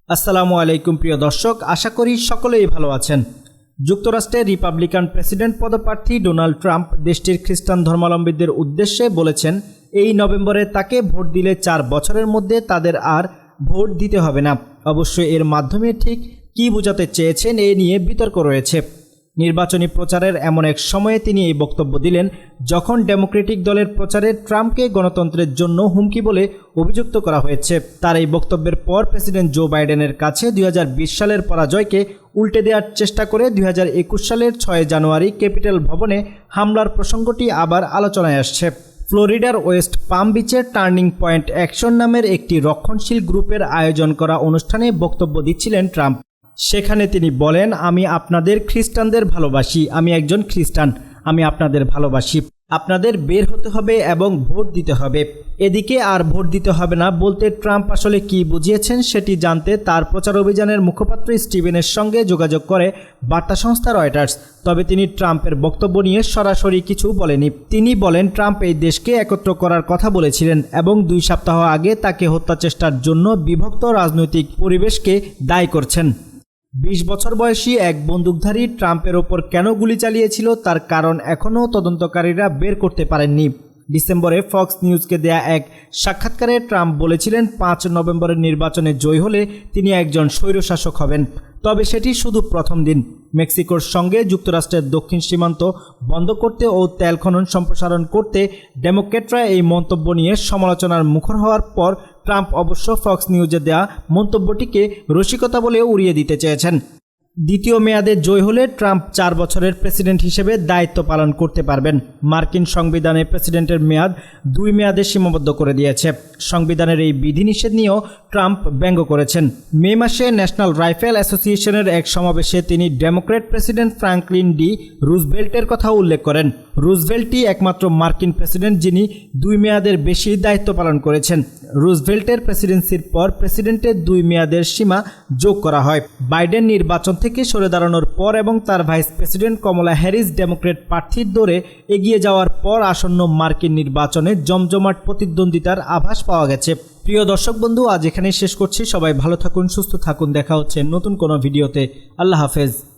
আসসালামু আলাইকুম প্রিয় দর্শক, আশা করি সকলেই ভালো আছেন। যুক্তরাষ্ট্রের রিপাবলিকান প্রেসিডেন্ট পদপ্রার্থী ডোনাল্ড ট্রাম্প দেশটির খ্রিস্টান ধর্মাবলম্বীদের উদ্দেশ্যে বলেছেন, এই নভেম্বরে তাকে ভোট দিলে 4 বছরের মধ্যে তাদের আর ভোট দিতে হবে না। অবশ্যই এর মাধ্যমে ঠিক কী বোঝাতে চেয়েছেন এ নিয়ে বিতর্ক রয়েছে। নির্বাচনী প্রচারের এমন এক সময়ে তিনি এই বক্তব্য দিলেন যখন ডেমোক্রেটিক দলের প্রচারে ট্রাম্পকে গণতন্ত্রের জন্য হুমকি বলে অভিযুক্ত করা হয়েছে। তার এই বক্তব্যের পর প্রেসিডেন্ট জো বাইডেনের কাছে 2020 সালের পরাজয়কে উল্টে দেওয়ার চেষ্টা করে 2021 সালের 6 জানুয়ারি ক্যাপিটল ভবনে হামলার প্রসঙ্গটি আবার আলোচনায় আসছে। ফ্লোরিডার ওয়েস্ট পাম বিচের টার্নিং পয়েন্ট অ্যাকশন নামের একটি রক্ষণশীল গ্রুপের আয়োজন করা অনুষ্ঠানে বক্তব্য দিচ্ছিলেন ট্রাম্প। সেখানে তিনি বলেন, আমি আপনাদের খ্রিস্টানদের ভালোবাসি, আমি একজন খ্রিস্টান, আমি আপনাদের ভালোবাসি। আপনাদের বের হতে হবে এবং ভোট দিতে হবে। এদিকে আর ভোট দিতে হবে না বলতে ট্রাম্প আসলে কি বুঝিয়েছেন সেটি জানতে তার প্রচার অভিযানের মুখপাত্র স্টিভেনের সঙ্গে যোগাযোগ করে বার্তা সংস্থা রয়টার্স। তবে তিনি ট্রাম্পের বক্তব্য নিয়ে সরাসরি কিছু বলেনি। তিনি বলেন, ট্রাম্প এই দেশকে একত্র করার কথা বলেছিলেন এবং 2 সপ্তাহ আগে তাকে হত্যা চেষ্টার জন্য বিভক্ত রাজনৈতিক পরিবেশকে দায়ী করছেন। 20 বছর বয়সী এক বন্দুকধারী ট্রাম্পের ওপর কেন গুলি চালিয়েছিল তার কারণ এখনও তদন্তকারীরা বের করতে পারেননি। ডিসেম্বরে ফক্স নিউজকে দেয়া এক সাক্ষাৎকারে ট্রাম্প বলেছিলেন 5 নভেম্বরের নির্বাচনে জয়ী হলে তিনি একজন স্বৈরশাসক হবেন। তবে সেটি শুধু প্রথম দিন। মেক্সিকোর সঙ্গে যুক্তরাষ্ট্রের দক্ষিণ সীমান্ত বন্ধ করতে ও তেল খনন সম্প্রসারণ করতে ডেমোক্র্যাটরা এই মন্তব্য নিয়ে সমালোচনার মুখর হওয়ার পর ট্রাম্প অবশ্য ফক্স নিউজে দেয়া মন্তব্যটিকে রসিকতা বলে উড়িয়ে দিতে চেয়েছেন। দ্বিতীয় মেয়াদে জয় হলে ট্রাম্প 4 বছরের প্রেসিডেন্ট হিসেবে দায়িত্ব পালন করতে পারবেন। মার্কিন সংবিধানে প্রেসিডেন্টের মেয়াদ 2 মেয়াদে সীমাবদ্ধ করে দিয়েছে। সংবিধানের এই বিধিনিষেধ নিয়েও ট্রাম্প ব্যঙ্গ করেছেন। মে মাসে ন্যাশনাল রাইফেল অ্যাসোসিয়েশনের এক সমাবেশে তিনি ডেমোক্র্যাট প্রেসিডেন্ট ফ্রাঙ্কলিন ডি রুজভেল্টের কথা উল্লেখ করেন। রুজভেল্টই একমাত্র মার্কিন প্রেসিডেন্ট যিনি 2 মেয়াদের বেশি দায়িত্ব পালন করেছেন। রুজভেল্টের প্রেসিডেন্সির পর প্রেসিডেন্টের 2 মেয়াদের সীমা যোগ করা হয়। বাইডেন নির্বাচন থেকে সরে দাঁড়ানোর পর এবং তার ভাইস প্রেসিডেন্ট কমলা হ্যারিস ডেমোক্র্যাট প্রার্থীর দৌড়ে এগিয়ে যাওয়ার পর আসন্ন মার্কিন নির্বাচনে জমজমাট প্রতিদ্বন্দ্বিতার আভাস পাওয়া গেছে। প্রিয় দর্শক বন্ধু, আজ এখানেই শেষ করছি। সবাই ভালো থাকুন, সুস্থ থাকুন। দেখা হচ্ছে নতুন কোনো ভিডিওতে। আল্লাহ হাফেজ।